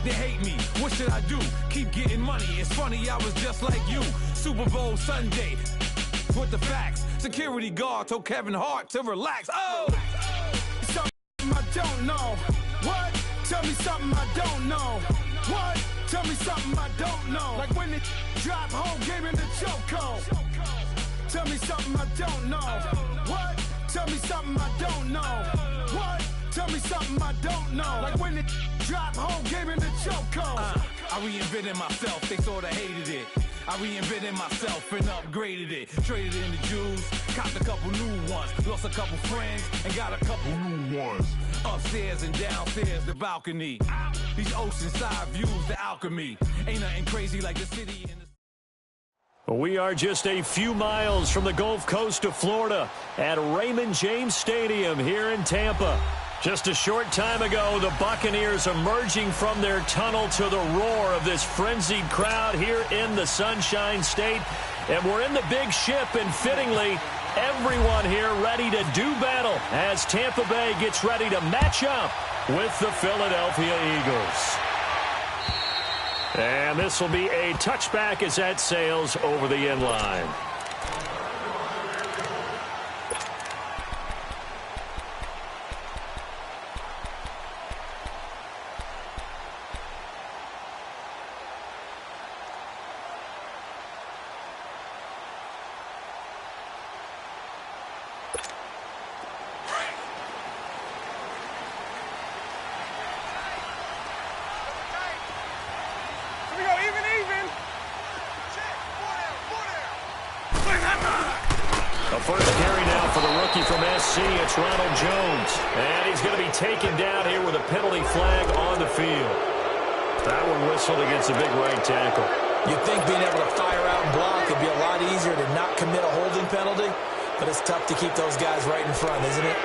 they hate me. What should I do? Keep getting money. It's funny, I was just like you. Super Bowl Sunday with the facts. Security guard told Kevin Hart to relax. Oh! Something I don't know. What? Tell me something I don't know. What? Tell me something I don't know. Like when it drop home, game in the chokehold. Tell me something I don't know. What? Tell me something I don't know. What? Tell me something I don't know. Like when it drop home, game in the chokehold. I reinvented myself, they sorta hated it. I reinvented myself and upgraded it. Traded in the Jews, copped a couple new ones. Lost a couple friends and got a couple new ones. Upstairs and downstairs, the balcony. These oceanside views, the alchemy. Ain't nothing crazy like the city in the... We are just a few miles from the Gulf Coast of Florida at Raymond James Stadium here in Tampa. Just a short time ago, the Buccaneers emerging from their tunnel to the roar of this frenzied crowd here in the Sunshine State. And we're in the big ship, and fittingly, everyone here ready to do battle as Tampa Bay gets ready to match up with the Philadelphia Eagles. And this will be a touchback as that sails over the end line. First carry now for the rookie from SC. It's Ronald Jones. And he's going to be taken down here with a penalty flag on the field. That one whistled against a big right tackle. You'd think being able to fire out and block would be a lot easier to not commit a holding penalty, but it's tough to keep those guys right in front, isn't it?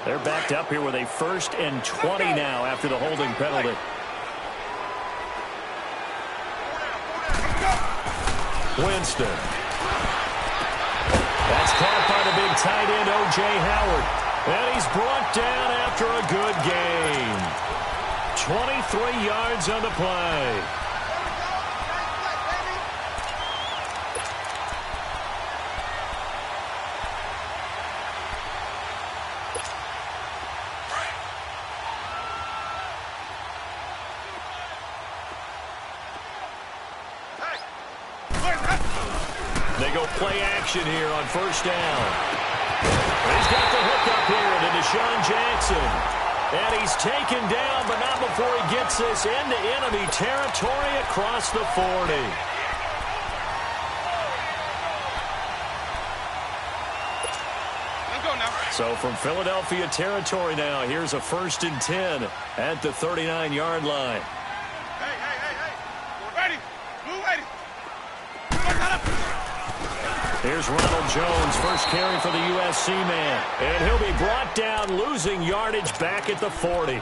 They're backed up here with a 1st and 20 now after the holding penalty. Winston. That's caught by the big tight end, O.J. Howard. And he's brought down after a good game. 23 yards on the play. They go play action here on 1st down. He's got the hook up here to Deshaun Jackson. And he's taken down, but not before he gets this into enemy territory across the 40. So from Philadelphia territory now, here's a 1st and 10 at the 39-yard line. Here's Ronald Jones, first carry for the USC man. And he'll be brought down, losing yardage back at the 40.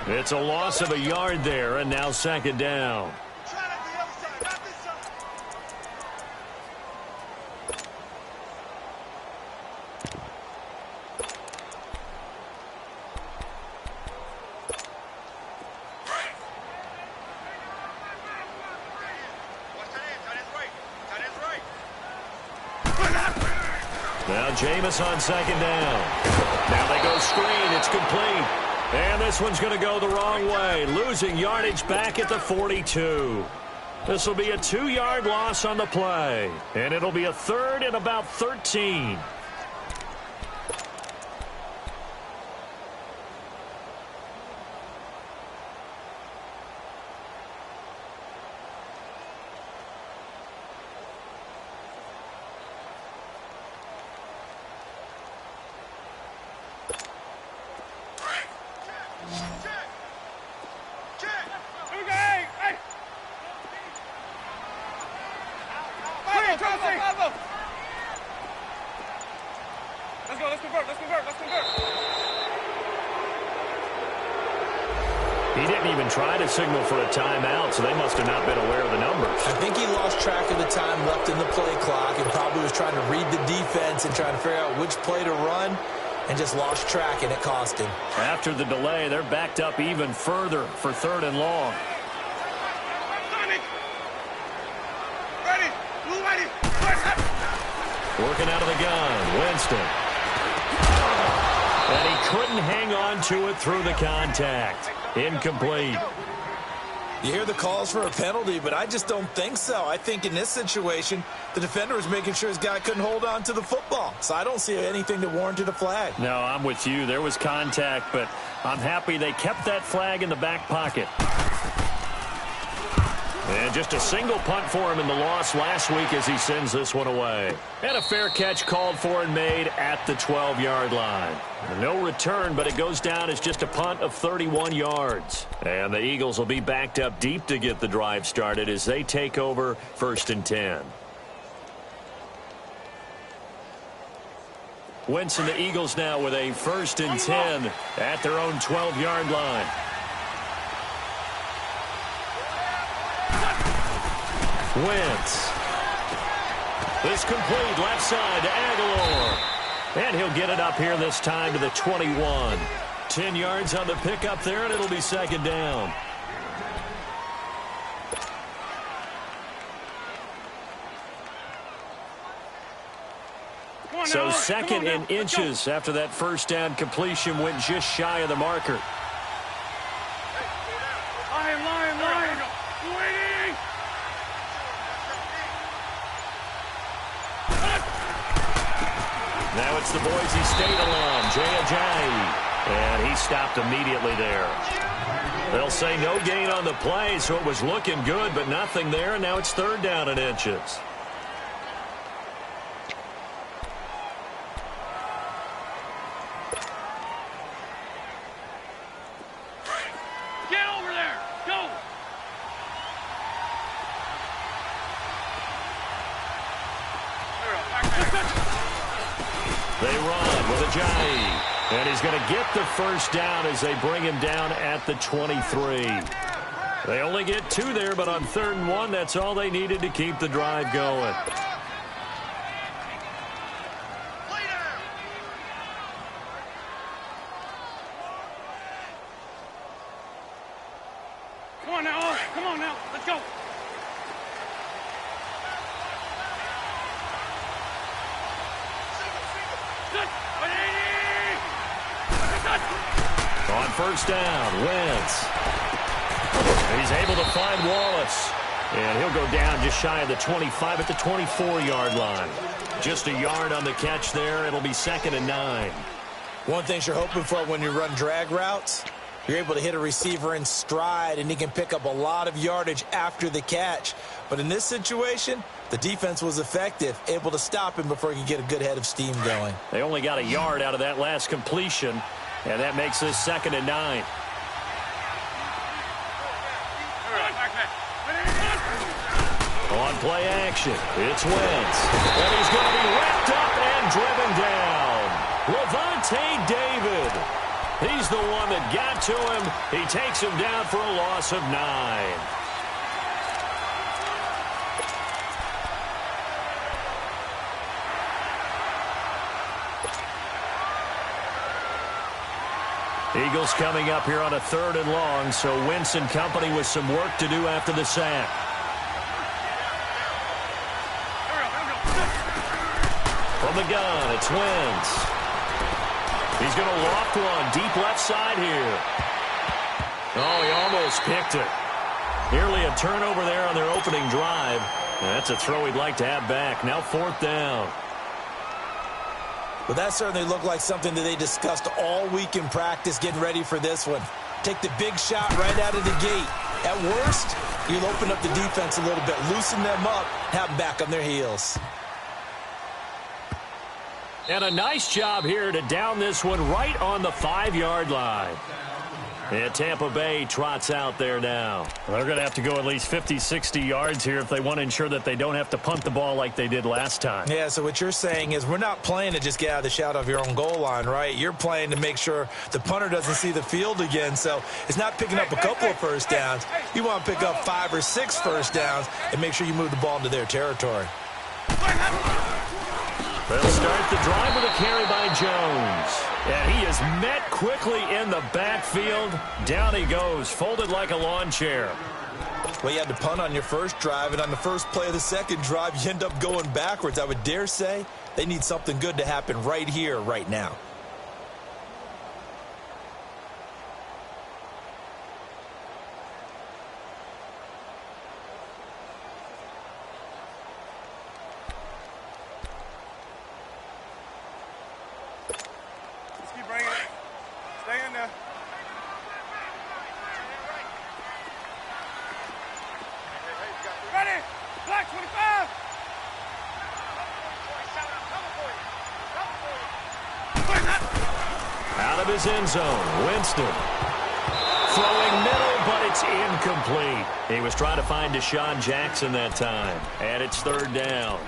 It's a loss of a yard there, and now 2nd down. Now Jameis on 2nd down. Now they go screen. It's complete. And this one's going to go the wrong way, losing yardage back at the 42. This will be a 2-yard loss on the play. And it'll be a 3rd and about 13. He didn't even try to signal for a timeout, so they must have not been aware of the numbers. I think he lost track of the time left in the play clock and probably was trying to read the defense and trying to figure out which play to run. and just lost track, and it cost him. After the delay, they're backed up even further for 3rd and long. Working out of the gun, Winston. And he couldn't hang on to it through the contact. Incomplete. You hear the calls for a penalty, but I just don't think so. I think in this situation, the defender was making sure his guy couldn't hold on to the football. So I don't see anything that warranted a flag. No, I'm with you. There was contact, but I'm happy they kept that flag in the back pocket. And just a single punt for him in the loss last week as he sends this one away. And a fair catch called for and made at the 12-yard line. No return, but it goes down as just a punt of 31 yards. And the Eagles will be backed up deep to get the drive started as they take over 1st and 10. Winston, the Eagles now with a 1st and 10 at their own 12-yard line. Wentz. This complete left side to Aguilar. And he'll get it up here this time to the 21. 10 yards on the pickup there, and it'll be 2nd down. So 2nd and inches after that 1st down completion went just shy of the marker. Now it's the Boise State alum, Jay Ajayi. And he stopped immediately there. They'll say no gain on the play, so it was looking good, but nothing there, and now it's 3rd down and inches. Get over there! Go! They run with Ajayi. And he's going to get the 1st down as they bring him down at the 23. They only get 2 there, but on 3rd and 1, that's all they needed to keep the drive going. Come on now, come on now, let's go! On 1st down, Wentz. He's able to find Wallace. And he'll go down just shy of the 25 at the 24-yard line. Just a yard on the catch there. It'll be 2nd and 9. One thing you're hoping for when you run drag routes, you're able to hit a receiver in stride, and he can pick up a lot of yardage after the catch. But in this situation, the defense was effective, able to stop him before he could get a good head of steam going. They only got a yard out of that last completion, and that makes this 2nd and 9. On play action, it's Wentz. And he's going to be wrapped up and driven down. Levante David. He's the one that got to him. He takes him down for a loss of 9. Eagles coming up here on a 3rd and long, so Wentz and company with some work to do after the sack. From the gun, it's Wentz. He's going to loft one deep left side here. Oh, he almost picked it. Nearly a turnover there on their opening drive. And that's a throw he'd like to have back. Now 4th down. Well, that certainly looked like something that they discussed all week in practice getting ready for this one. Take the big shot right out of the gate. At worst, you'll open up the defense a little bit, loosen them up, have them back on their heels. And a nice job here to down this one right on the 5-yard line. And Tampa Bay trots out there now. They're going to have to go at least 50, 60 yards here if they want to ensure that they don't have to punt the ball like they did last time. Yeah, so what you're saying is we're not playing to just get out of the shadow of your own goal line, right? You're playing to make sure the punter doesn't see the field again. So it's not picking up a couple of first downs. You want to pick up 5 or 6 first downs and make sure you move the ball into their territory. They'll start the drive with a carry by Jones. is met quickly in the backfield. Down he goes, folded like a lawn chair. Well, you had to punt on your first drive, and on the first play of the second drive, you end up going backwards. I would dare say they need something good to happen right here, right now. His end zone. Winston throwing middle, but it's incomplete. He was trying to find Deshaun Jackson that time, and it's third down.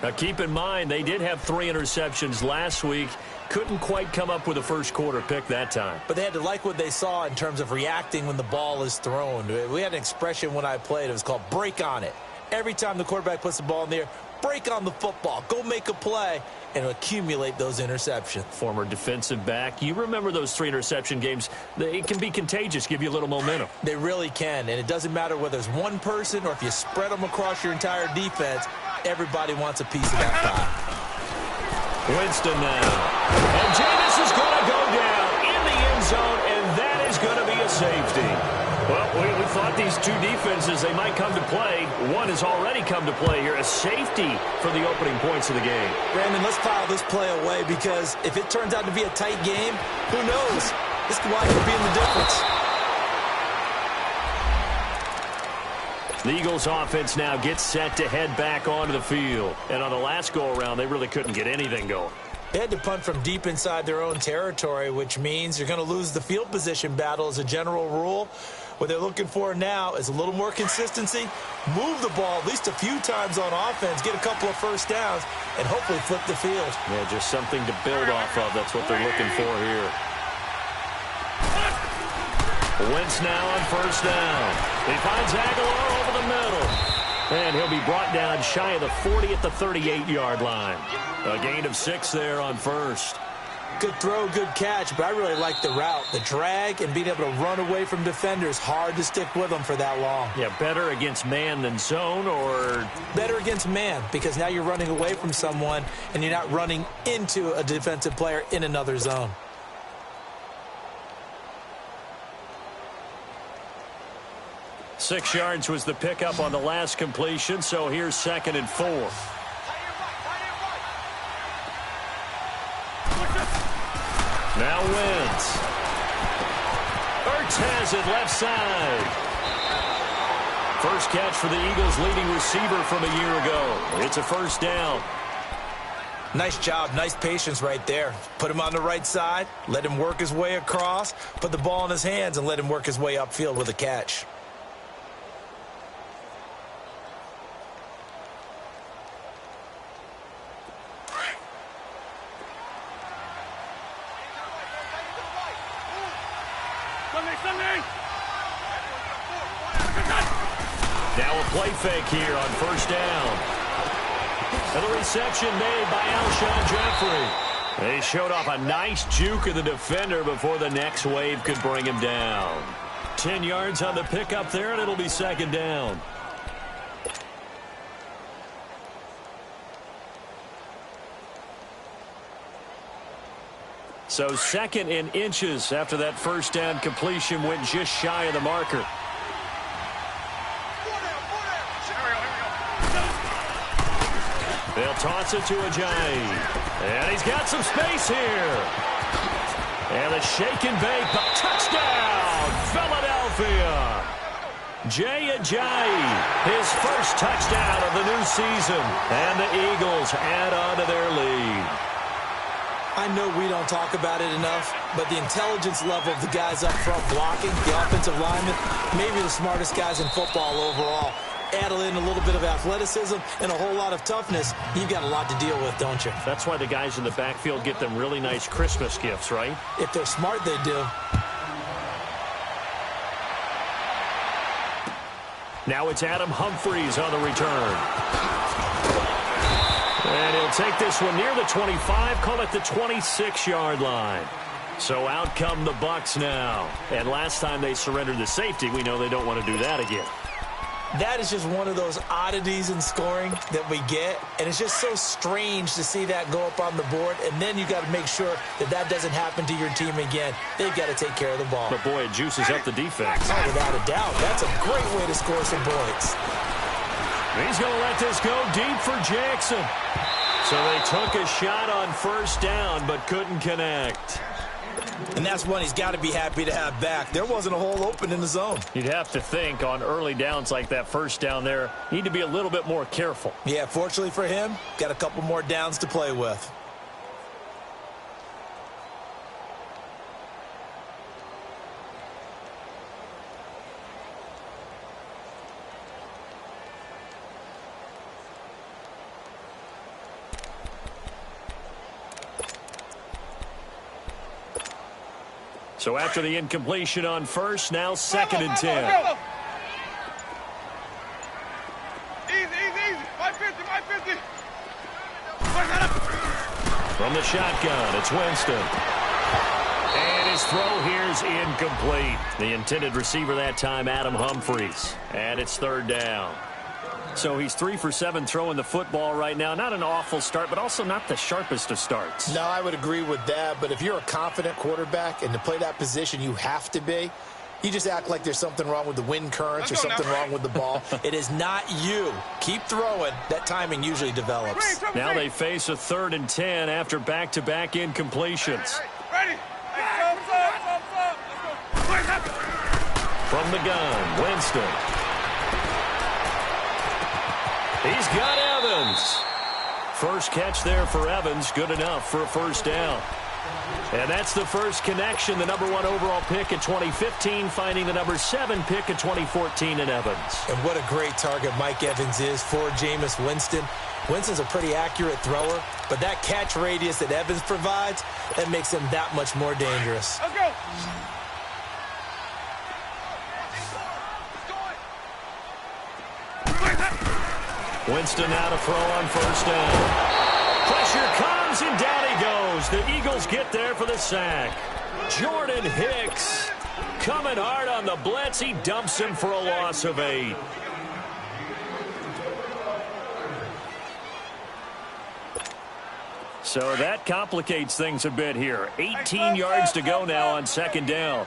Now keep in mind they did have 3 interceptions last week. Couldn't quite come up with a first quarter pick that time. But they had to like what they saw in terms of reacting when the ball is thrown. We had an expression when I played. It was called break on it. Every time the quarterback puts the ball in the air, break on the football. Go make a play and accumulate those interceptions. Former defensive back. You remember those 3 interception games. It can be contagious, give you a little momentum. They really can, and it doesn't matter whether it's one person or if you spread them across your entire defense. Everybody wants a piece of that pie. Winston now. And Jameis is going to go down in the end zone, and that is going to be a safety. Well, we thought these two defenses, they might come to play. One has already come to play here. A safety for the opening points of the game. Brandon, let's file this play away because if it turns out to be a tight game, who knows? This could wind up being the difference. The Eagles offense now gets set to head back onto the field. And on the last go-around, they really couldn't get anything going. They had to punt from deep inside their own territory, which means you're going to lose the field position battle as a general rule. What they're looking for now is a little more consistency, move the ball at least a few times on offense, get a couple of first downs, and hopefully flip the field. Yeah, just something to build off of. That's what they're looking for here. Wentz now on first down. He finds Aguilar over the middle. And he'll be brought down shy of the 40 at the 38-yard line. A gain of 6 there on first. Good throw, good catch, but I really like the route. The drag and being able to run away from defenders, hard to stick with them for that long. Yeah, better against man than zone, or? Better against man, because now you're running away from someone and you're not running into a defensive player in another zone. Six yards was the pickup on the last completion, so here's 2nd and 4. Now Wentz. Ertz has it left side. First catch for the Eagles' leading receiver from a year ago. It's a first down. Nice job, nice patience right there. Put him on the right side, let him work his way across, put the ball in his hands, and let him work his way upfield with a catch. Now a play fake here on first down. And the reception made by Alshon Jeffrey. They showed off a nice juke of the defender before the next wave could bring him down. 10 yards on the pickup there, and it'll be 2nd down. So 2nd in inches after that first down completion went just shy of the marker. They'll toss it to Ajayi. And he's got some space here. And a shake and bake. Touchdown, Philadelphia. Jay Ajayi, his first touchdown of the new season. And the Eagles add on to their lead. I know we don't talk about it enough, but the intelligence level of the guys up front blocking, the offensive linemen, maybe the smartest guys in football overall. Add in a little bit of athleticism and a whole lot of toughness, you've got a lot to deal with, don't you? That's why the guys in the backfield get them really nice Christmas gifts, right? If they're smart, they do. Now it's Adam Humphries on the return. And he'll take this one near the 25, call it the 26-yard line. So out come the Bucs now. And last time they surrendered the safety, we know they don't want to do that again. That is just one of those oddities in scoring that we get, and it's just so strange to see that go up on the board, and then you got to make sure that that doesn't happen to your team again. They've got to take care of the ball. But, boy, it juices up the defense. Oh, without a doubt. That's a great way to score some points. He's going to let this go deep for Jackson. So they took a shot on first down, but couldn't connect. And that's one he's got to be happy to have back. There wasn't a hole open in the zone. You'd have to think on early downs like that first down there, need to be a little bit more careful. Yeah, fortunately for him, got a couple more downs to play with. So after the incompletion on first, now 2nd and 10. Go. Easy. 550. From the shotgun, it's Winston. And his throw here's incomplete. The intended receiver that time, Adam Humphries. And it's 3rd down. So he's 3 for 7 throwing the football right now. Not an awful start, but also not the sharpest of starts. No, I would agree with that. But if you're a confident quarterback and to play that position, you have to be. You just act like there's something wrong with the wind currents or something wrong with the ball. It is not you. Keep throwing. That timing usually develops. Now they face a 3rd and 10 after back-to-back incompletions. Ready. From the gun, Winston. He's got Evans. First catch there for Evans. Good enough for a first down. And that's the first connection. The number 1 overall pick in 2015 finding the number 7 pick in 2014 in Evans. And what a great target Mike Evans is for Jameis Winston. Winston's a pretty accurate thrower, but that catch radius that Evans provides, that makes him that much more dangerous. Let's go. Winston now to throw on first down. Pressure comes, and down he goes. The Eagles get there for the sack. Jordan Hicks coming hard on the blitz. He dumps him for a loss of 8. So that complicates things a bit here. 18 yards to go now on 2nd down.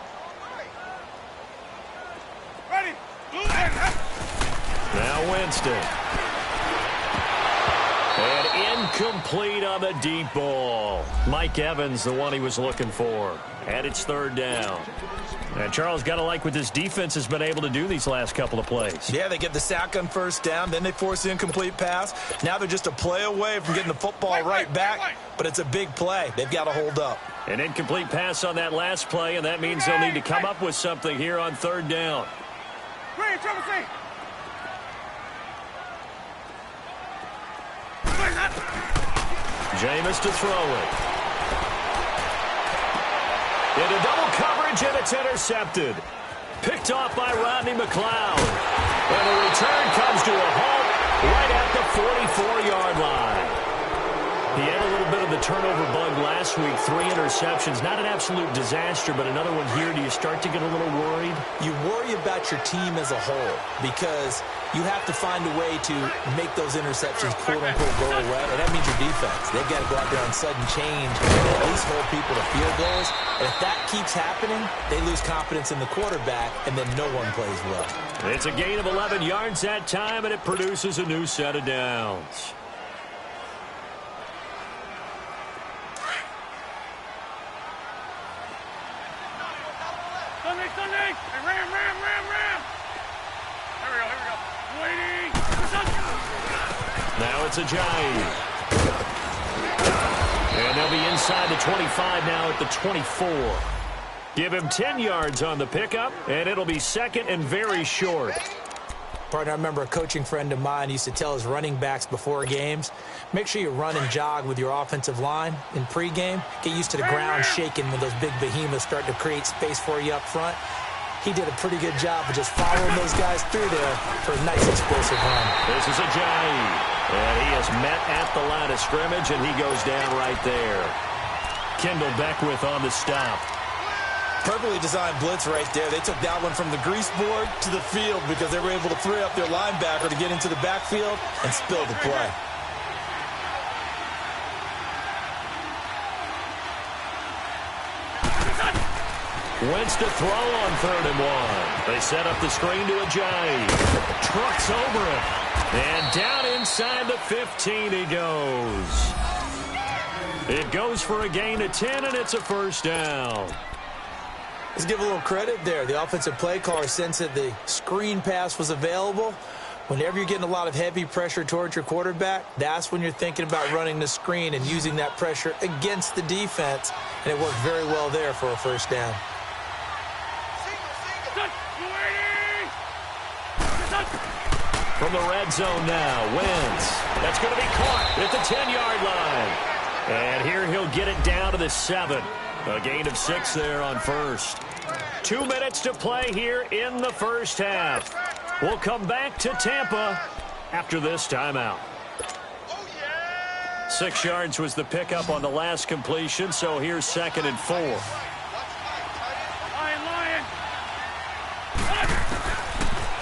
Ready. Now Winston. And incomplete on the deep ball. Mike Evans, the one he was looking for. And it's 3rd down. And Charles, got to like what this defense has been able to do these last couple of plays. Yeah, they get the sack on first down, then they force the incomplete pass. Now they're just a play away from getting the football right back, but it's a big play. They've got to hold up. An incomplete pass on that last play, and that means they'll need to come up with something here on 3rd down. Green, Trevor, see. Jameis to throw it. Into double coverage, and it's intercepted. Picked off by Rodney McLeod. And the return comes to a halt right at the 44-yard line. He had a little bit of the turnover bug last week. 3 interceptions. Not an absolute disaster, but another one here. Do you start to get a little worried? You worry about your team as a whole because you have to find a way to make those interceptions quote-unquote go away, and that means your defense. They've got to go out there on sudden change and at least hold people to field goals. And if that keeps happening, they lose confidence in the quarterback, and then no one plays well. It's a gain of 11 yards that time, and it produces a new set of downs. Sunday. Hey, ram. Here we go. Waiting. Now it's Ajayi. And they'll be inside the 25 now at the 24. Give him 10 yards on the pickup, and it'll be 2nd and very short. Partner, I remember a coaching friend of mine used to tell his running backs before games, make sure you run and jog with your offensive line in pregame. Get used to the ground shaking when those big behemoths start to create space for you up front. He did a pretty good job of just following those guys through there for a nice explosive run. This is Ajayi. And he is met at the line of scrimmage, and he goes down right there. Kendall Beckwith on the stop. Perfectly designed blitz right there. They took that one from the grease board to the field because they were able to free up their linebacker to get into the backfield and spill the play. Wentz to throw on 3rd and 1. They set up the screen to Ajayi. Trucks over it. And down inside the 15 he goes. It goes for a gain of 10, and it's a first down. Let's give a little credit there. The offensive play caller sensed that the screen pass was available. Whenever you're getting a lot of heavy pressure towards your quarterback, that's when you're thinking about running the screen and using that pressure against the defense. And it worked very well there for a first down. From the red zone now, Wentz. That's going to be caught at the 10-yard line. And here he'll get it down to the 7. A gain of 6 there on first. 2 minutes to play here in the first half. We'll come back to Tampa after this timeout. 6 yards was the pickup on the last completion, so here's 2nd and 4. Lion.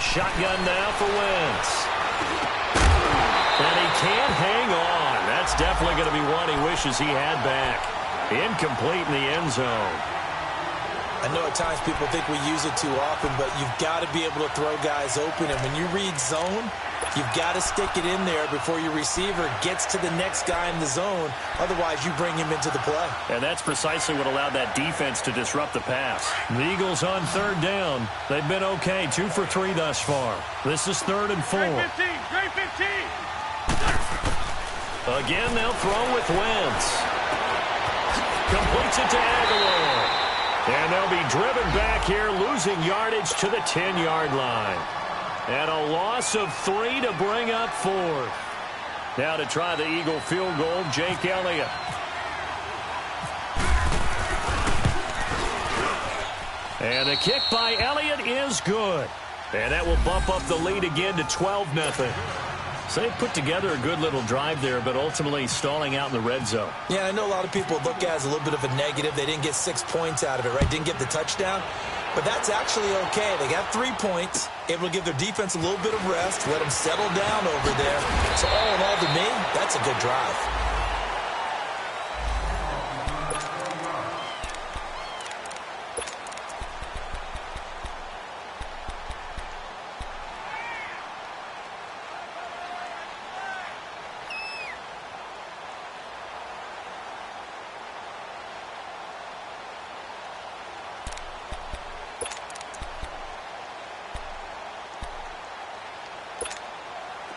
Shotgun now for Wentz. And he can't hang on. That's definitely going to be one he wishes he had back. Incomplete in the end zone. I know at times people think we use it too often, but you've got to be able to throw guys open. And when you read zone, you've got to stick it in there before your receiver gets to the next guy in the zone. Otherwise, you bring him into the play. And that's precisely what allowed that defense to disrupt the pass. The Eagles on 3rd down. They've been okay, 2 for 3 thus far. This is 3rd and 4. Great 15. Again, they'll throw with Wentz. Completes it to Aguilar. And they'll be driven back here, losing yardage to the 10-yard line. And a loss of 3 to bring up 4th. Now to try the Eagle field goal, Jake Elliott. And the kick by Elliott is good. And that will bump up the lead again to 12-0. So they put together a good little drive there, but ultimately stalling out in the red zone. Yeah, I know a lot of people look at it as a little bit of a negative. They didn't get 6 points out of it, right? Didn't get the touchdown. But that's actually okay. They got 3 points, able to give their defense a little bit of rest, let them settle down over there. So all in all, to me, that's a good drive.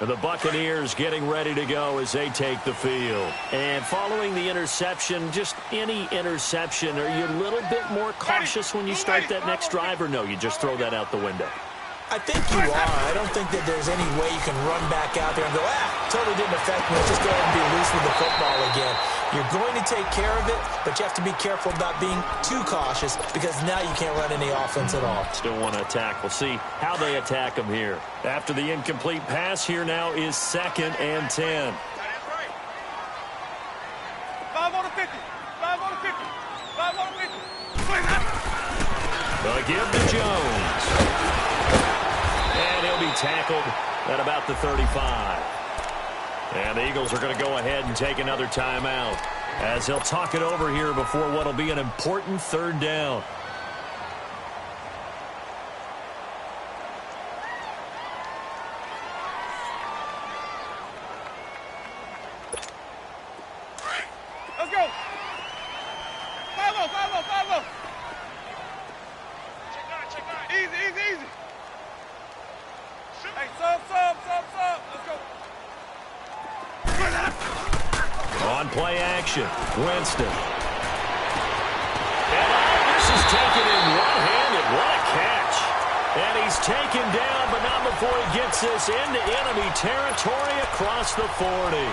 The Buccaneers getting ready to go as they take the field. And following the interception, just any interception, are you a little bit more cautious when you start that next drive, or no, you just throw that out the window? I think you are. I don't think that there's any way you can run back out there and go, totally didn't affect me. Let's just go ahead and be loose with the football again. You're going to take care of it, but you have to be careful about being too cautious because now you can't run any offense at all. Still want to attack. We'll see how they attack them here. After the incomplete pass, here now is 2nd and 10. 5 on the 50. 5 on the 50. 5 on the 50. The give to Jones. And he'll be tackled at about the 35. And the Eagles are going to go ahead and take another timeout as they'll talk it over here before what will be an important 3rd down. Let's go. 5-0, 5-0, 5-0. Easy. Hey, sub. Let's go. On play action, Winston. And this is taken in one-handed. What a catch. And he's taken down, but not before he gets this into enemy territory across the 40.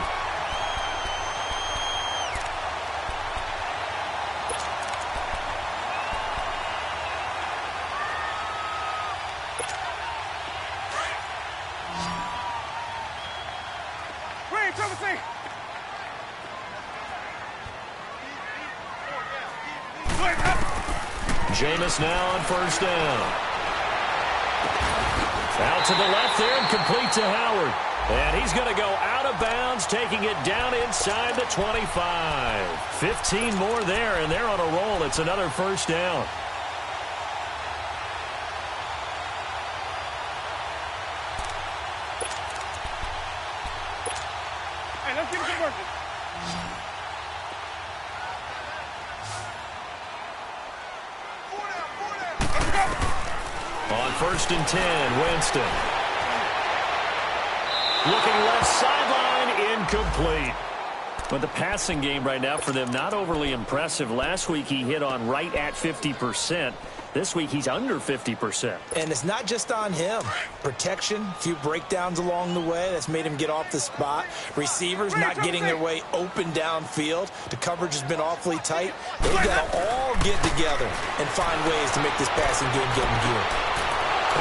Jameis now on first down. Out to the left there and complete to Howard. And he's going to go out of bounds, taking it down inside the 25. 15 more there, and they're on a roll. It's another first down. Hey, let's get some work. On first and 10, Winston. Looking left sideline, incomplete. But the passing game right now for them, not overly impressive. Last week he hit on right at 50%. This week he's under 50%. And it's not just on him. Protection, a few breakdowns along the way. That's made him get off the spot. Receivers not getting their way open downfield. The coverage has been awfully tight. They've got to all get together and find ways to make this passing game get in gear.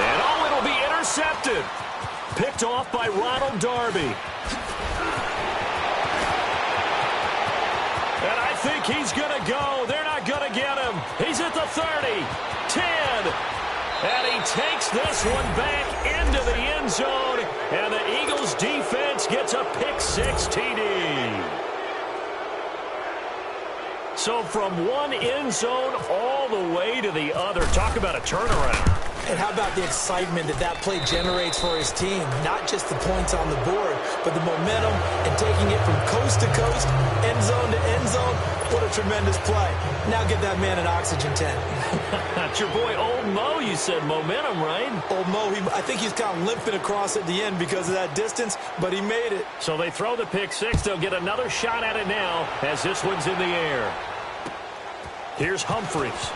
And it'll be intercepted. Picked off by Ronald Darby. And I think he's going to go. They're not going to get him. He's at the 30, 10. And he takes this one back into the end zone. And the Eagles defense gets a pick-6 TD. So from one end zone all the way to the other. Talk about a turnaround. And how about the excitement that play generates for his team? Not just the points on the board, but the momentum and taking it from coast to coast, end zone to end zone. What a tremendous play. Now get that man an oxygen tent. That's your boy Old Mo, you said momentum, right? Old Mo, I think he's kind of limping across at the end because of that distance, but he made it. So they throw the pick-6. They'll get another shot at it now as this one's in the air. Here's Humphries.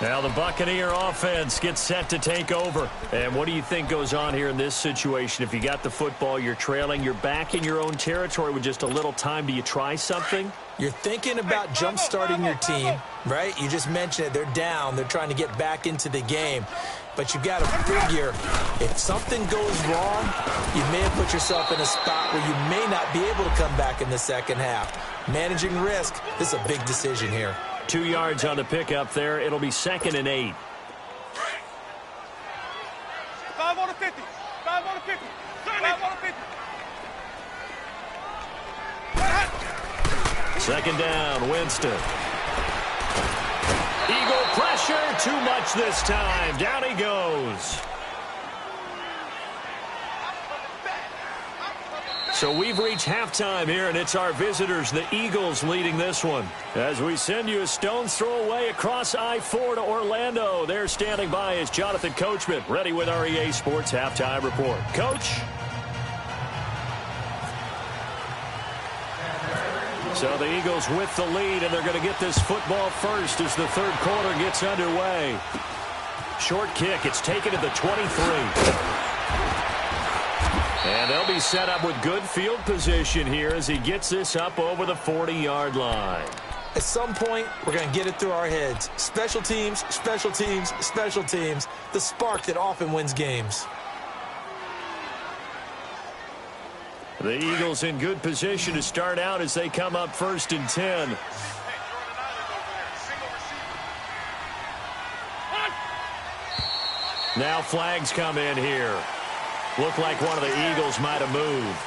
Now the Buccaneer offense gets set to take over. And what do you think goes on here in this situation? If you got the football, you're trailing, you're back in your own territory with just a little time. Do you try something? You're thinking about jump-starting your team, right? You just mentioned it. They're down. They're trying to get back into the game. But you've got to figure, if something goes wrong, you may have put yourself in a spot where you may not be able to come back in the second half. Managing risk, this is a big decision here. 2 yards on the pickup there. It'll be 2nd and 8. 5 on the 50. 5 on the 50. 5 on the 50. Second down, Winston. Eagle pressure, too much this time. Down he goes. So we've reached halftime here, and it's our visitors, the Eagles, leading this one. As we send you a stone's throw away across I-4 to Orlando. There standing by is Jonathan Coachman, ready with our EA Sports Halftime Report. Coach? So the Eagles with the lead, and they're going to get this football first as the third quarter gets underway. Short kick. It's taken to the 23. And they'll be set up with good field position here as he gets this up over the 40-yard line. At some point, we're going to get it through our heads. Special teams, special teams, special teams. The spark that often wins games. The Eagles in good position to start out as they come up 1st and 10. Now flags come in here. Looked like one of the Eagles might have moved.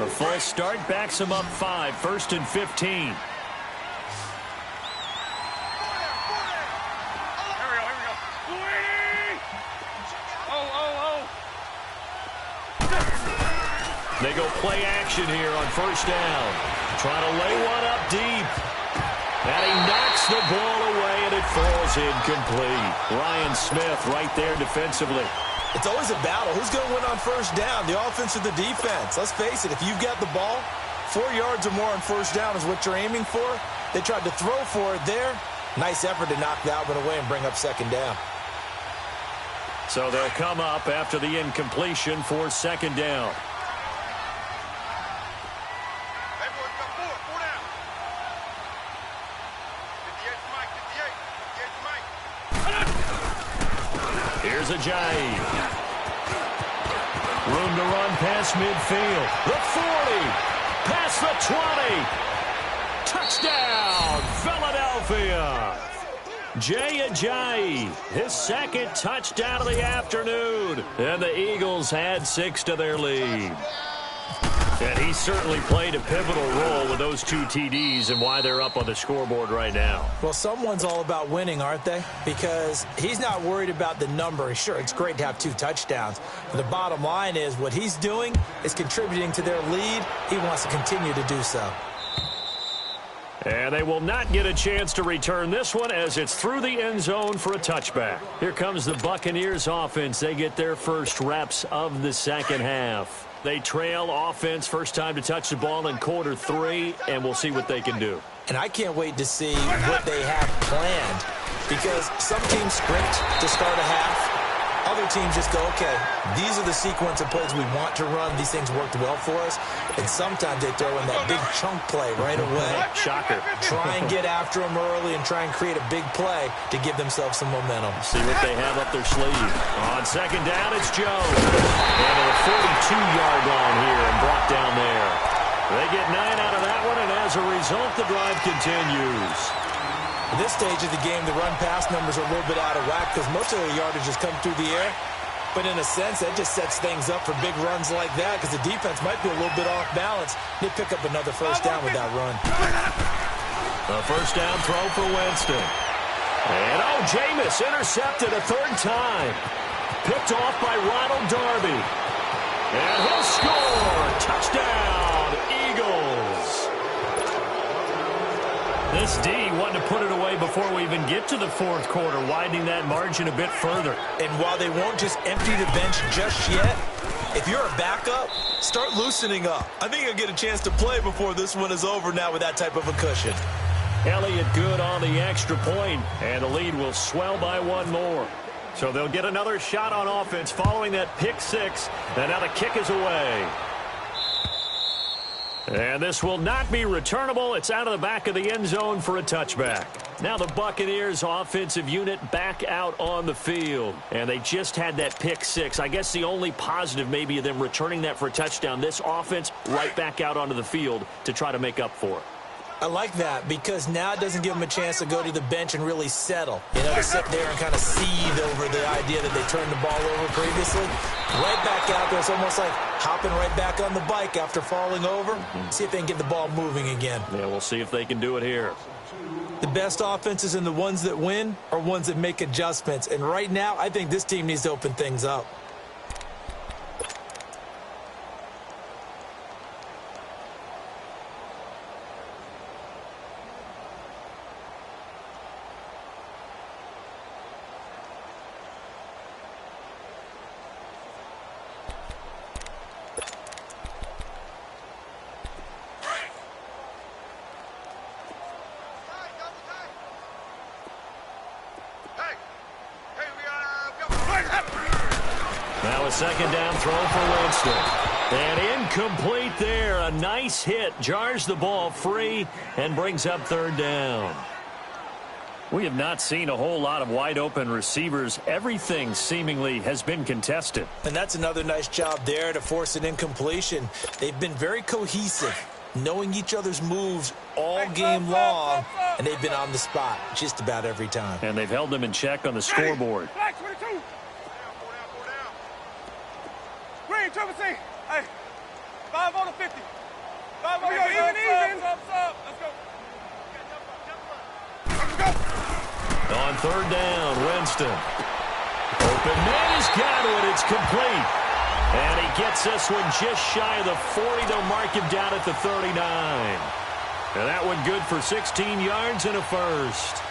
A false start backs them up 5, 1st and 15. They go play action here on 1st down. Trying to lay one up deep. And he knocks the ball away, and it falls incomplete. Ryan Smith right there defensively. It's always a battle. Who's going to win on 1st down, the offense or the defense? Let's face it, if you've got the ball, 4 yards or more on 1st down is what you're aiming for. They tried to throw for it there. Nice effort to knock that one away and bring up 2nd down. So they'll come up after the incompletion for 2nd down. Here's Ajayi. Room to run past midfield. The 40. Past the 20. Touchdown, Philadelphia. Jay Ajayi, his second touchdown of the afternoon. And the Eagles add 6 to their lead. And he certainly played a pivotal role with those 2 TDs and why they're up on the scoreboard right now. Well, someone's all about winning, aren't they? Because he's not worried about the number. Sure, it's great to have 2 touchdowns. But the bottom line is what he's doing is contributing to their lead. He wants to continue to do so. And they will not get a chance to return this one as it's through the end zone for a touchback. Here comes the Buccaneers offense. They get their first reps of the second half. They trail offense, first time to touch the ball in quarter 3, and we'll see what they can do. And I can't wait to see what they have planned, because some teams sprint to start a half. Other teams just go, okay, these are the sequence of plays we want to run. These things worked well for us. And sometimes they throw in that big chunk play right away. Shocker. Try and get after them early and try and create a big play to give themselves some momentum. See what they have up their sleeve. On second down, it's Jones. And a 42-yard line here and brought down there. They get 9 out of that one, and as a result, the drive continues. At this stage of the game, the run-pass numbers are a little bit out of whack because most of the yardage has come through the air. But in a sense, that just sets things up for big runs like that because the defense might be a little bit off balance. They pick up another first down with that run. A first down throw for Winston. And, Jameis intercepted a 3rd time. Picked off by Ronald Darby. And he'll score. Touchdown, Eagles. This D wanted to put it away before we even get to the 4th quarter, widening that margin a bit further. And while they won't just empty the bench just yet, if you're a backup, start loosening up. I think you'll get a chance to play before this one is over now with that type of a cushion. Elliott good on the extra point, and the lead will swell by 1 more. So they'll get another shot on offense following that pick 6, and now the kick is away. And this will not be returnable. It's out of the back of the end zone for a touchback. Now the Buccaneers offensive unit back out on the field. And they just had that pick 6. I guess the only positive maybe of them returning that for a touchdown. This offense right back out onto the field to try to make up for it. I like that because now it doesn't give them a chance to go to the bench and really settle. You know, to sit there and kind of seethe over the idea that they turned the ball over previously. Right back out there. It's almost like hopping right back on the bike after falling over. See if they can get the ball moving again. Yeah, we'll see if they can do it here. The best offenses and the ones that win are ones that make adjustments. And right now, I think this team needs to open things up. Now a second down throw for Winston. And incomplete there. A nice hit. Jars the ball free and brings up 3rd down. We have not seen a whole lot of wide open receivers. Everything seemingly has been contested. And that's another nice job there to force an incompletion. They've been very cohesive, knowing each other's moves all game long, and they've been on the spot just about every time. And they've held them in check on the scoreboard. Black 22. Green, triple C. Hey, 5 on the 50. 5 on the 50. Even. Let's go. Let's go. On 3rd down, Winston. Open man has got it. It's complete. And he gets this one just shy of the 40. They'll mark him down at the 39. And that one good for 16 yards and a first.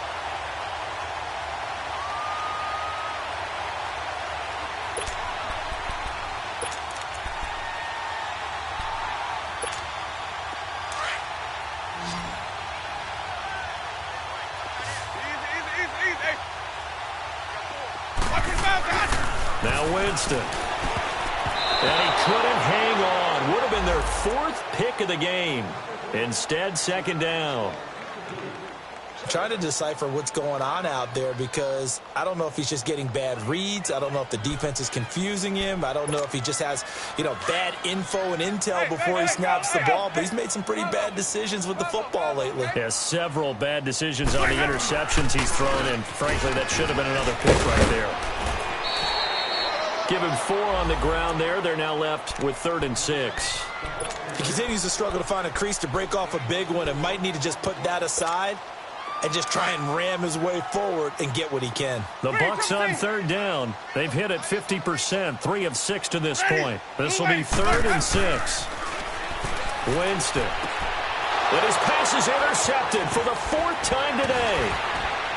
Now Winston. And he couldn't hang on. Would have been their 4th pick of the game. Instead, 2nd down. Trying to decipher what's going on out there because I don't know if he's just getting bad reads. I don't know if the defense is confusing him. I don't know if he just has, bad info and intel before he snaps the ball. But he's made some pretty bad decisions with the football lately. Yeah, several bad decisions on the interceptions he's thrown, and frankly, that should have been another pick right there. Give him 4 on the ground there. They're now left with 3rd and 6. He continues to struggle to find a crease to break off a big one and might need to just put that aside and just try and ram his way forward and get what he can. The Bucs on 3rd down. They've hit it 50%, 3 of 6 to this point. This will be 3rd and 6. Winston. But his pass is intercepted for the 4th time today.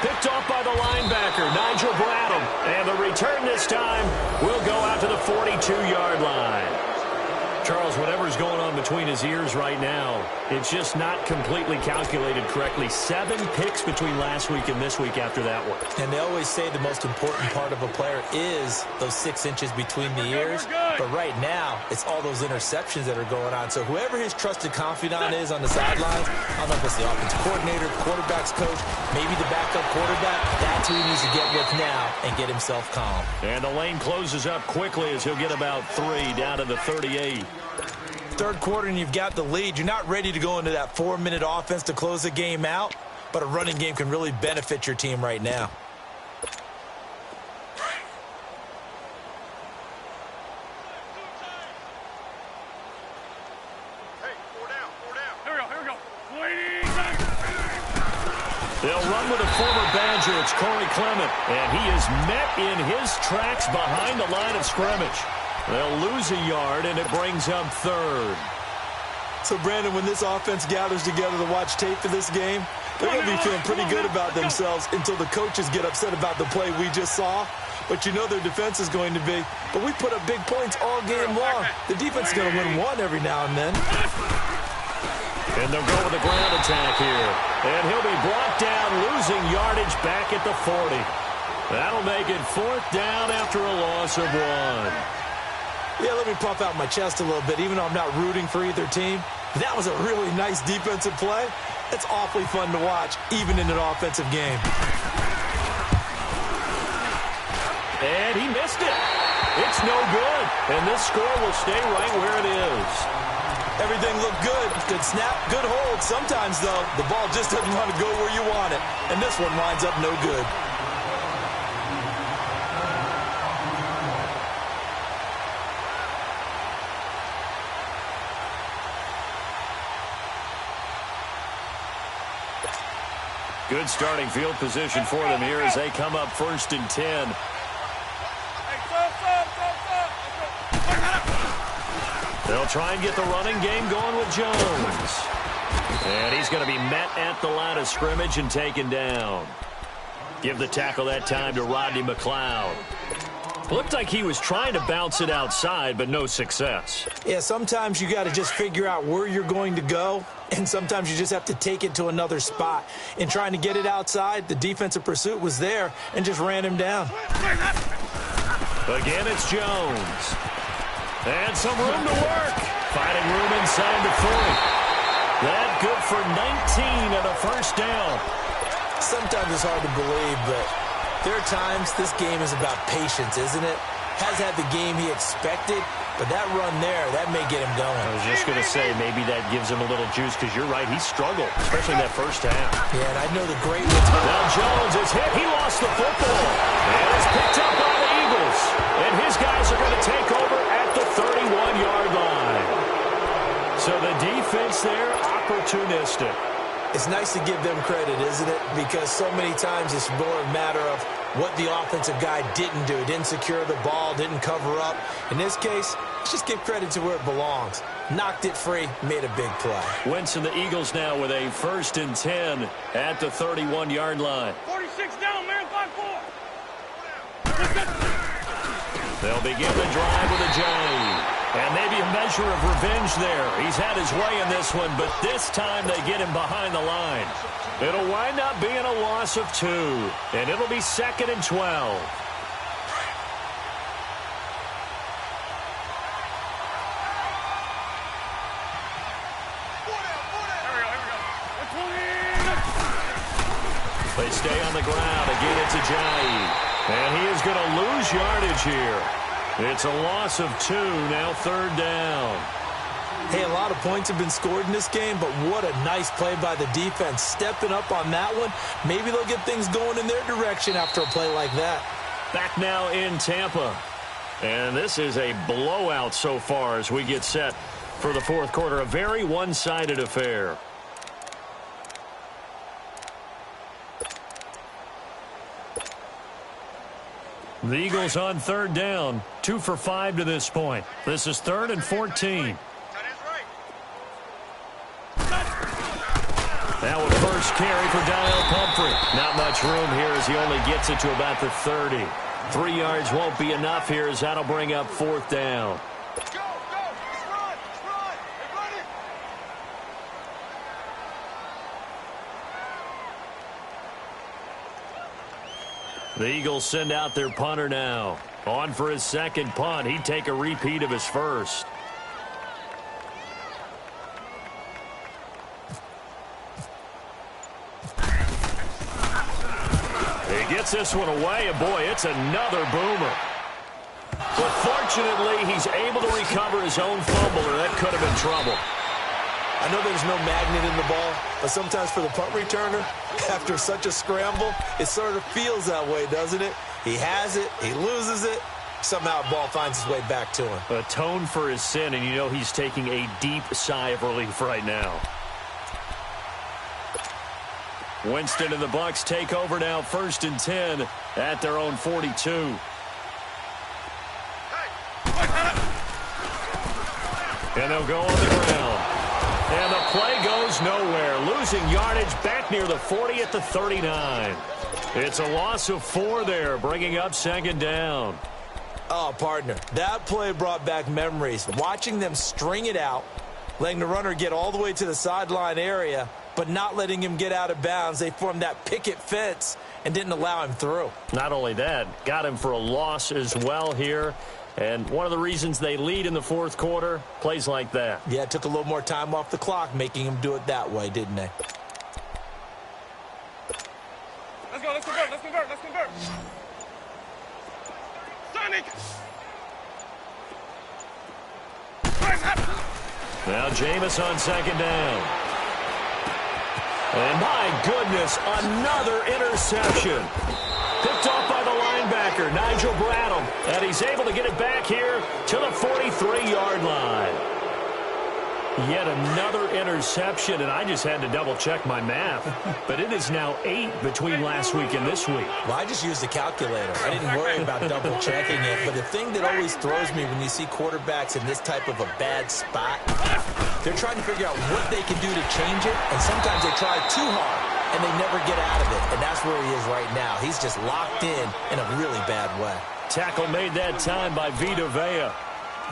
Picked off by the linebacker, Nigel Bradham. And the return this time will go out to the 42-yard line. Charles, whatever's going on between his ears right now, it's just not completely calculated correctly. 7 picks between last week and this week after that one. And they always say the most important part of a player is those 6 inches between the ears. But right now, it's all those interceptions that are going on. So whoever his trusted confidant is on the sidelines, I don't know if it's the offensive coordinator, quarterback's coach, maybe the backup quarterback, that's who he needs to get with now and get himself calm. And the lane closes up quickly as he'll get about 3 down to the 38. 3rd quarter and you've got the lead. You're not ready to go into that 4-minute offense to close the game out, but a running game can really benefit your team right now. Hey, 4 down. Here we go. They'll run with a former Badger. It's Corey Clement, and he is met in his tracks behind the line of scrimmage. They'll lose a yard, and it brings up 3rd. So, Brandon, when this offense gathers together to watch tape for this game, they're going to be feeling pretty good about themselves until the coaches get upset about the play we just saw. But you know their defense is going to be, but we put up big points all game long. The defense is going to win one every now and then. And they'll go with a ground attack here. And he'll be brought down, losing yardage back at the 40. That'll make it 4th down after a loss of 1. Yeah, let me puff out my chest a little bit, even though I'm not rooting for either team. That was a really nice defensive play. It's awfully fun to watch, even in an offensive game. And he missed it. It's no good. And this score will stay right where it is. Everything looked good. Good snap, good hold. Sometimes, though, the ball just doesn't want to go where you want it. And this one winds up no good. Good starting field position for them here as they come up 1st and 10. They'll try and get the running game going with Jones. And he's going to be met at the line of scrimmage and taken down. Give the tackle that time to Rodney McLeod. Looked like he was trying to bounce it outside, but no success. Yeah, sometimes you got to just figure out where you're going to go, and sometimes you just have to take it to another spot. In trying to get it outside, the defensive pursuit was there and just ran him down. Again, it's Jones. And some room to work. Finding room inside the 40. That good for 19 and a 1st down. Sometimes it's hard to believe, but there are times this game is about patience, isn't it? Has had the game he expected, but that run there, that may get him going. I was just going to say, maybe that gives him a little juice, because you're right, he struggled, especially in that 1st half. Yeah, and I know the great ones. Now Jones is hit. He lost the football. And it's picked up by the Eagles. And his guys are going to take over at the 31-yard line. So the defense there, opportunistic. It's nice to give them credit, isn't it? Because so many times it's more a matter of what the offensive guy didn't do. Didn't secure the ball, didn't cover up. In this case, let's just give credit to where it belongs. Knocked it free, made a big play. Wentz and the Eagles now with a 1st and 10 at the 31-yard line. 46 down, man, 5-4. They'll begin the drive with a J. And maybe a measure of revenge there. He's had his way in this one, but this time they get him behind the line. It'll wind up being a loss of 2, and it'll be 2nd and 12. They stay on the ground. Again, it's Ajayi. And he is going to lose yardage here. It's a loss of 2, now 3rd down. Hey, a lot of points have been scored in this game, but what a nice play by the defense. Stepping up on that one, maybe they'll get things going in their direction after a play like that. Back now in Tampa. And this is a blowout so far as we get set for the 4th quarter. A very one-sided affair. The Eagles on 3rd down. 2 for 5 to this point. This is 3rd and 14. Now a first carry for Daniel Pumphrey. Not much room here as he only gets it to about the 30. 3 yards won't be enough here as that'll bring up 4th down. The Eagles send out their punter now. On for his 2nd punt. He'd take a repeat of his first. He gets this one away, and boy, it's another boomer. But fortunately, he's able to recover his own fumble, or that could have been trouble. I know there's no magnet in the ball, but sometimes for the punt returner, after such a scramble, it sort of feels that way, doesn't it? He has it, he loses it, somehow the ball finds its way back to him. Atone for his sin, and you know he's taking a deep sigh of relief right now. Winston and the Bucs take over now, 1st and 10 at their own 42. And they'll go on the ground. And the play goes nowhere. Losing yardage back near the 40 at the 39. It's a loss of 4 there, bringing up 2nd down. Oh, partner, that play brought back memories. Watching them string it out, letting the runner get all the way to the sideline area, but not letting him get out of bounds. They formed that picket fence and didn't allow him through. Not only that, got him for a loss as well here. And one of the reasons they lead in the 4th quarter, plays like that. Yeah, it took a little more time off the clock, making him do it that way, didn't they? Let's go, let's convert, let's convert, let's convert. Sonic! Now Jameis on 2nd down. And my goodness, another interception. Picked off by the linebacker, Nigel Bradham. And he's able to get it back here to the 43-yard line. Yet another interception, and I just had to double-check my math. But it is now 8 between last week and this week. Well, I just used the calculator. I didn't worry about double-checking it. But the thing that always throws me when you see quarterbacks in this type of a bad spot, they're trying to figure out what they can do to change it, and sometimes they try too hard, and they never get out of it. And that's where he is right now. He's just locked in a really bad way. Tackle made that time by Vita Vea.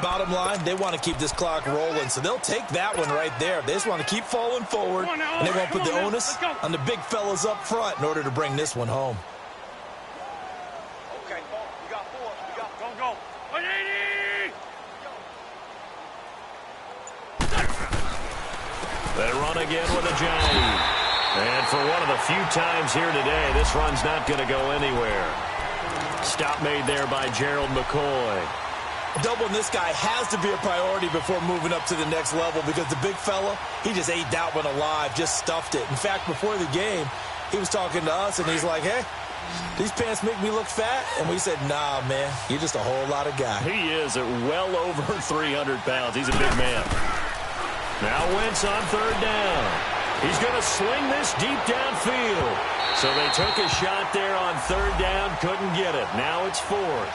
Bottom line, they want to keep this clock rolling, so they'll take that one right there. They just want to keep falling forward, and they won't put the onus on the big fellas up front in order to bring this one home. Okay, we got 4. We got, go. 180! They run again with Ajayi. And for one of the few times here today, this run's not going to go anywhere. Stop made there by Gerald McCoy. Doubling this guy has to be a priority before moving up to the next level because the big fella, he just ate that one alive, just stuffed it. In fact, before the game, he was talking to us, and he's like, hey, these pants make me look fat? And we said, nah, man, you're just a whole lot of guy. He is at well over 300 pounds. He's a big man. Now Wentz on 3rd down. He's going to sling this deep downfield. So they took a shot there on 3rd down, couldn't get it. Now it's 4th.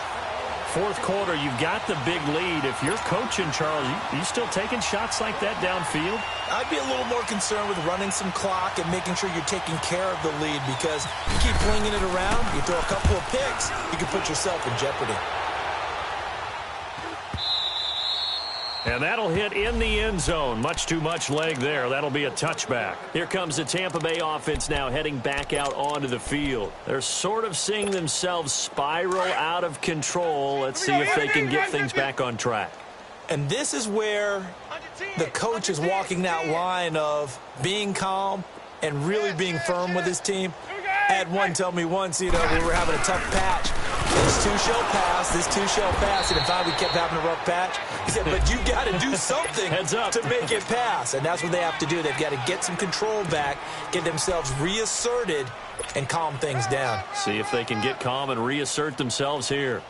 4th quarter, you've got the big lead. If you're coaching, Charles, you still taking shots like that downfield? I'd be a little more concerned with running some clock and making sure you're taking care of the lead because you keep flinging it around, you throw a couple of picks, you can put yourself in jeopardy. And that'll hit in the end zone. Much too much leg there. That'll be a touchback. Here comes the Tampa Bay offense now heading back out onto the field. They're sort of seeing themselves spiral out of control. Let's see if they can get things back on track. And this is where the coach is walking that line of being calm and really being firm with his team. I had one tell me once, you know, we were having a tough patch. This two shall pass, and finally we kept having a rough patch. He said, but you got to do something to make it pass. And that's what they have to do. They've got to get some control back, get themselves reasserted, and calm things down. See if they can get calm and reassert themselves here.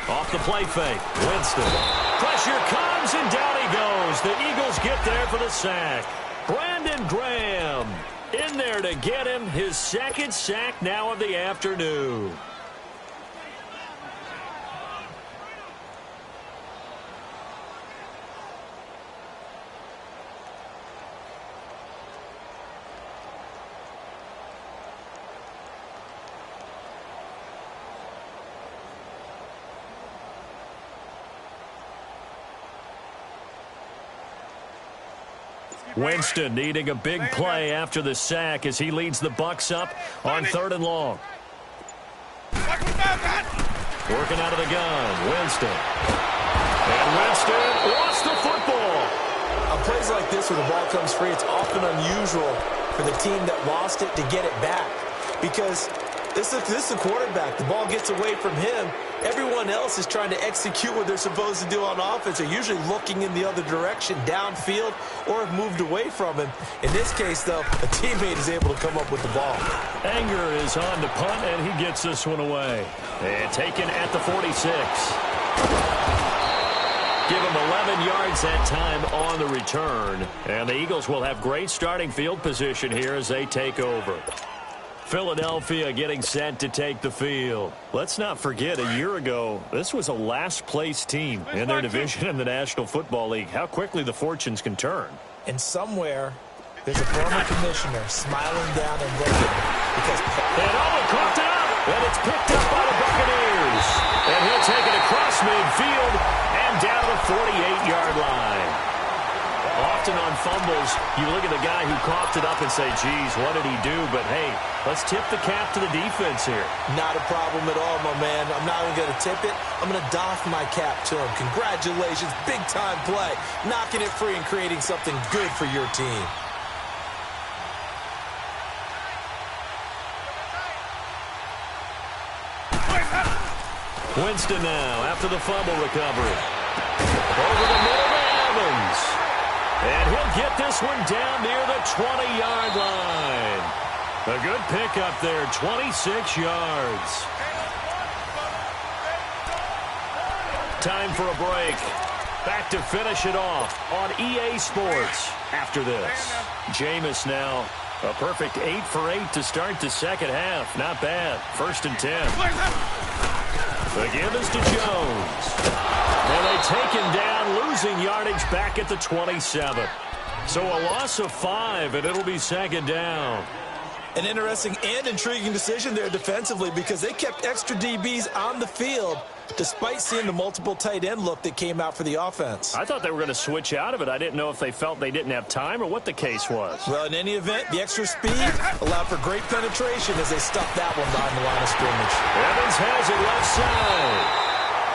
Off the play fake, Winston. Pressure comes, and down he goes. The Eagles get there for the sack. Brandon Graham in there to get him his second sack now of the afternoon. Winston needing a big play after the sack as he leads the Bucs up on 3rd and long. Working out of the gun, Winston. And Winston lost the football. On plays like this where the ball comes free, it's often unusual for the team that lost it to get it back. Because this is the quarterback. The ball gets away from him. Everyone else is trying to execute what they're supposed to do on offense. They're usually looking in the other direction, downfield, or have moved away from him. In this case, though, a teammate is able to come up with the ball. Anger is on to punt, and he gets this one away. And taken at the 46. Give him 11 yards that time on the return. And the Eagles will have great starting field position here as they take over. Philadelphia getting set to take the field. Let's not forget, a year ago, this was a last-place team in their division in the National Football League. How quickly the fortunes can turn. And somewhere, there's a former commissioner smiling down and looking. Because and caught up, and it's picked up by the Buccaneers. And he'll take it across midfield and down to the 48-yard line. Often on fumbles, you look at the guy who coughed it up and say, geez, what did he do? But, hey, let's tip the cap to the defense here. Not a problem at all, my man. I'm not even going to tip it. I'm going to doff my cap to him. Congratulations. Big-time play. Knocking it free and creating something good for your team. Winston now after the fumble recovery. Over the middle to Evans. And he'll get this one down near the 20-yard line. A good pickup there, 26 yards. Time for a break. Back to finish it off on EA Sports after this. Jameis now a perfect 8 for 8 to start the second half. Not bad. 1st and 10. The give is to Jones. And they take him down, losing yardage back at the 27. So a loss of 5, and it'll be 2nd down. An interesting and intriguing decision there defensively because they kept extra DBs on the field despite seeing the multiple tight end look that came out for the offense. I thought they were going to switch out of it. I didn't know if they felt they didn't have time or what the case was. Well, in any event, the extra speed allowed for great penetration as they stuffed that one behind the line of scrimmage. Evans has it left side.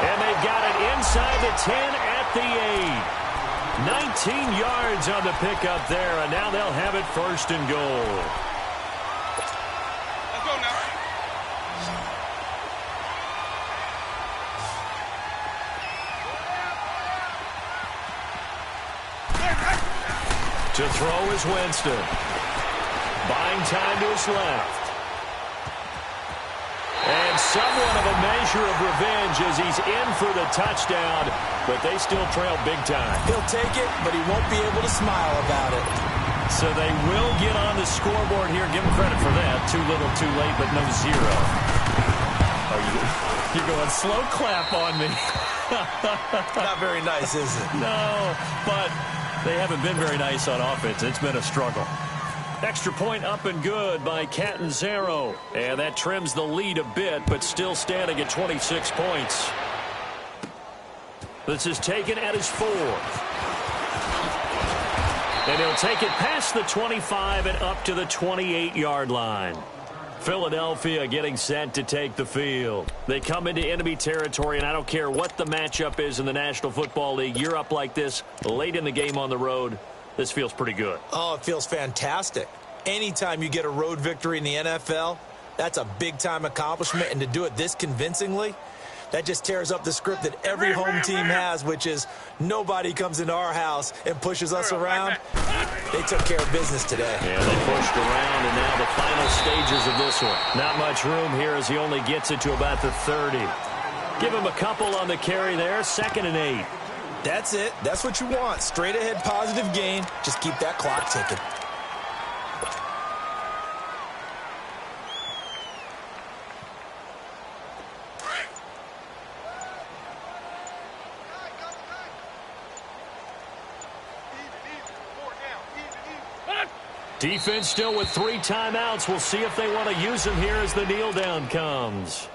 And they've got it inside the 10 at the 8. 19 yards on the pickup there, and now they'll have it 1st and goal. Let's go now. To throw is Winston. Buying time to his left. And somewhat of a measure of revenge as he's in for the touchdown, but they still trail big time. He'll take it, but he won't be able to smile about it. So they will get on the scoreboard here. Give him credit for that. Too little, too late, but no 0. You're going slow clap on me. Not very nice, is it? No, but they haven't been very nice on offense. It's been a struggle. Extra point up and good by Catanzaro. And that trims the lead a bit, but still standing at 26 points. This is taken at his 4th. And he'll take it past the 25 and up to the 28-yard line. Philadelphia getting set to take the field. They come into enemy territory, and I don't care what the matchup is in the National Football League. You're up like this late in the game on the road. This feels pretty good. Oh, it feels fantastic. Anytime you get a road victory in the NFL, that's a big-time accomplishment, and to do it this convincingly, that just tears up the script that every home team has, which is nobody comes into our house and pushes us around. They took care of business today. Yeah, they pushed around, and now the final stages of this one. Not much room here as he only gets it to about the 30. Give him a couple on the carry there, 2nd and 8. That's it. That's what you want. Straight ahead positive gain. Just keep that clock ticking. Defense still with 3 timeouts. We'll see if they want to use them here as the kneel down comes.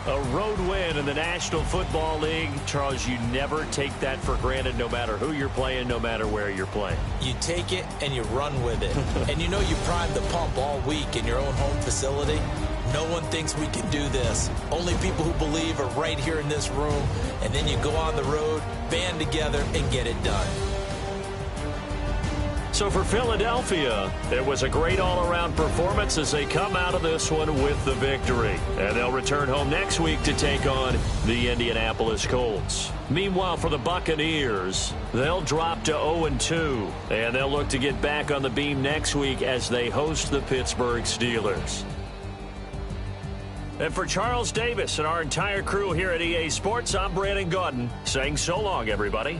A road win in the National Football League. Charles, you never take that for granted no matter who you're playing, no matter where you're playing. You take it and you run with it. And you know you primed the pump all week in your own home facility. No one thinks we can do this. Only people who believe are right here in this room. And then you go on the road, band together, and get it done. So for Philadelphia, it was a great all-around performance as they come out of this one with the victory. And they'll return home next week to take on the Indianapolis Colts. Meanwhile, for the Buccaneers, they'll drop to 0-2. And they'll look to get back on the beam next week as they host the Pittsburgh Steelers. And for Charles Davis and our entire crew here at EA Sports, I'm Brandon Gaudin saying so long, everybody.